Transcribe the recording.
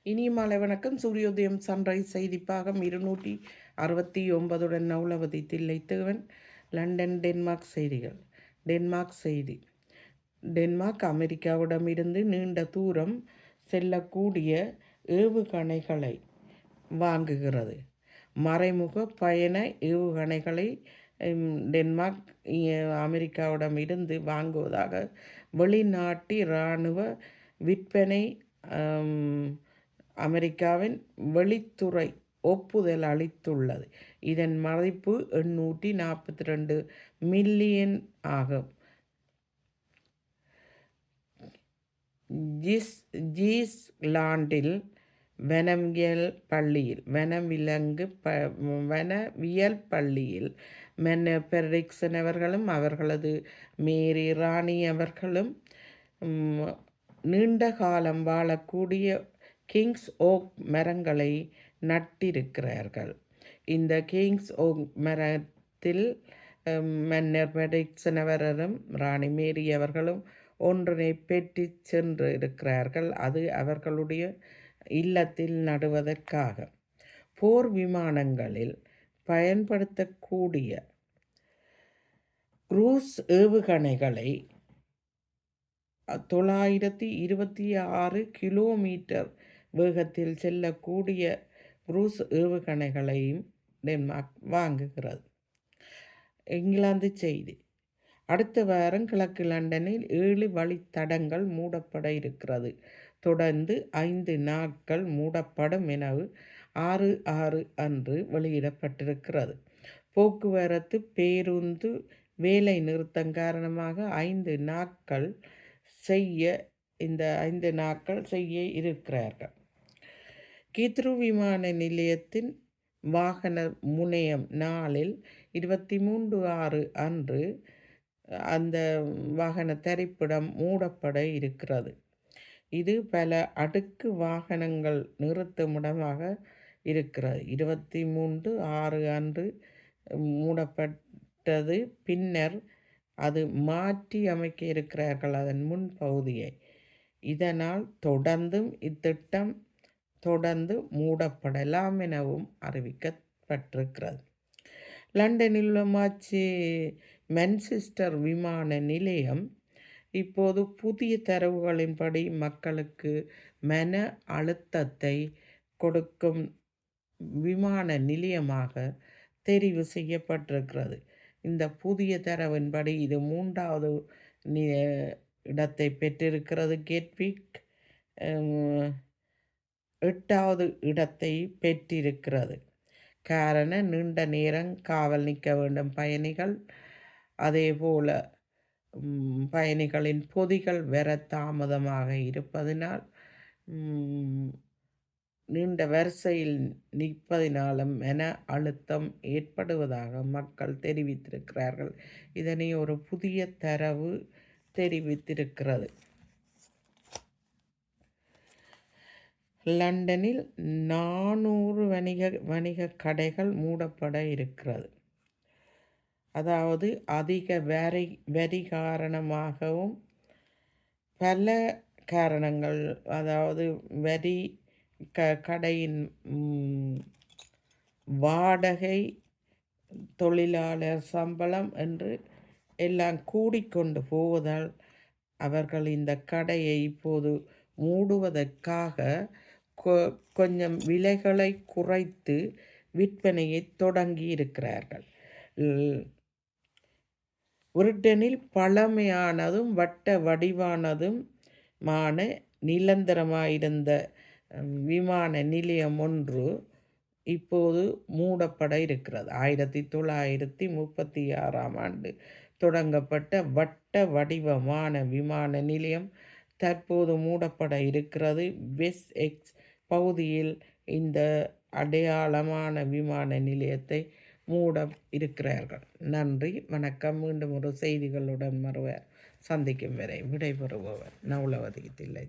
இனிய மாலை வணக்கம். சூரியோதயம் சன்ரைஸ் செய்திப்பாகம் 269 நவுலவதி தில்லைத்தேவன். லண்டன் டென்மார்க் செய்திகள். டென்மார்க் செய்தி. டென்மார்க் அமெரிக்காவிடமிருந்து நீண்ட தூரம் செல்லக்கூடிய ஏவுகணைகளை வாங்குகிறது. மறைமுக பயண ஏவுகணைகளை டென்மார்க் அமெரிக்காவிடமிருந்து வாங்குவதாக வெளிநாட்டு இராணுவ விற்பனை அமெரிக்காவின் வெளித்துறை ஒப்புதல் அளித்துள்ளது. இதன் மதிப்பு 842 மில்லியன் ஆகும். ஜீஸ்லாண்டில் வனவியல் பள்ளியில் மென்ன பெர்டிக்சன் அவர்களும் அவர்களது மேரி ராணி அவர்களும் நீண்ட காலம் வாழக்கூடிய கிங்ஸ் ஓக் மரங்களை நட்டிருக்கிறார்கள். இந்த கிங்ஸ் ஓக் மரத்தில் மன்னர் பெர்டிக்சன் அவர்களும் ராணி மேரி அவர்களும் ஒன்றினை பெற்று சென்று இருக்கிறார்கள். அது அவர்களுடைய இல்லத்தில் நடுவதற்காக. போர் விமானங்களில் பயன்படுத்தக்கூடிய குரூஸ் ஏவுகணைகளை 926 கிலோமீட்டர் வேகத்தில் செல்லக்கூடிய குரூஸ் ஏவுகணைகளையும் டென்மார்க் வாங்குகிறது. இங்கிலாந்து செய்தி. அடுத்த வாரம் கிழக்கு லண்டனில் 7 வழித்தடங்கள் மூடப்பட இருக்கிறது. தொடர்ந்து 5 நாட்கள் மூடப்படும் என 6/6 அன்று வெளியிடப்பட்டிருக்கிறது. போக்குவரத்து பேருந்து வேலை நிறுத்தம் காரணமாக 5 நாட்கள் செய்ய இருக்கிறார்கள். கீத்ரு விமான நிலையத்தின் வாகன முனையம் நாளில் 23/6 அன்று அந்த வாகன தரிப்பிடம் மூடப்பட இருக்கிறது. இது பல அடுக்கு வாகனங்கள் நிறுத்துமிடமாக இருக்கிறது. 23/6 அன்று மூடப்பட்டது. பின்னர் அது மாற்றி அமைக்க இருக்கிறார்கள் அதன் முன்பகுதியை. இதனால் இத்திட்டம் தொடர்ந்து மூடப்படலாம் எனவும் அறிவிக்கப்பட்டிருக்கிறது. லண்டனில் உள்ள மான்செஸ்டர் விமான நிலையம் இப்போது புதிய தரவுகளின்படி மக்களுக்கு மன அழுத்தத்தை கொடுக்கும் விமான நிலையமாக தெரிவு செய்யப்பட்டிருக்கிறது. இந்த புதிய தரவின்படி இது 3வது இடத்தை பெற்றிருக்கிறது. கெட்விக் 8வது இடத்தை பெற்றிருக்கிறது. காரணம், நீண்ட நேரம் காவல் நிற்க வேண்டும் பயணிகள். அதேபோல பயணிகளின் பொதிகள் வர தாமதமாக இருப்பதினால் நீண்ட வரிசையில் நிற்பதினாலும் மன அழுத்தம் ஏற்படுவதாக மக்கள் தெரிவித்திருக்கிறார்கள். இதனை ஒரு புதிய தரவு தெரிவித்திருக்கிறது. லண்டனில் 400 வணிக கடைகள் மூடப்பட இருக்கிறது. அதாவது அதிக வரி காரணமாகவும் பல காரணங்கள், அதாவது வரி, கடையின் வாடகை, தொழிலாளர் சம்பளம் என்று எல்லாம் கூடிக்கொண்டு போவதால் அவர்கள் இந்த கடையை இப்போது மூடுவதற்காக கொஞ்சம் விலைகளை குறைத்து விற்பனையை தொடங்கி இருக்கிறார்கள். பிரிட்டனில் பழமையானதும் வட்ட வடிவானதுமான நிரந்தரமாயிருந்த விமான நிலையம் ஒன்று இப்போது மூடப்பட இருக்கிறது. 1936ஆம் ஆண்டு தொடங்கப்பட்ட வட்ட வடிவமான விமான நிலையம் தற்போது மூடப்பட இருக்கிறது. வெஸ்ட் எக்ஸ் பகுதியில் இந்த அடையாளமான விமான நிலையத்தை மூட இருக்கிறார்கள். நன்றி, வணக்கம். மீண்டும் ஒரு செய்திகளுடன் சந்திக்கும் வரை விடைபெறுபவர் நவுலவதி தில்லை.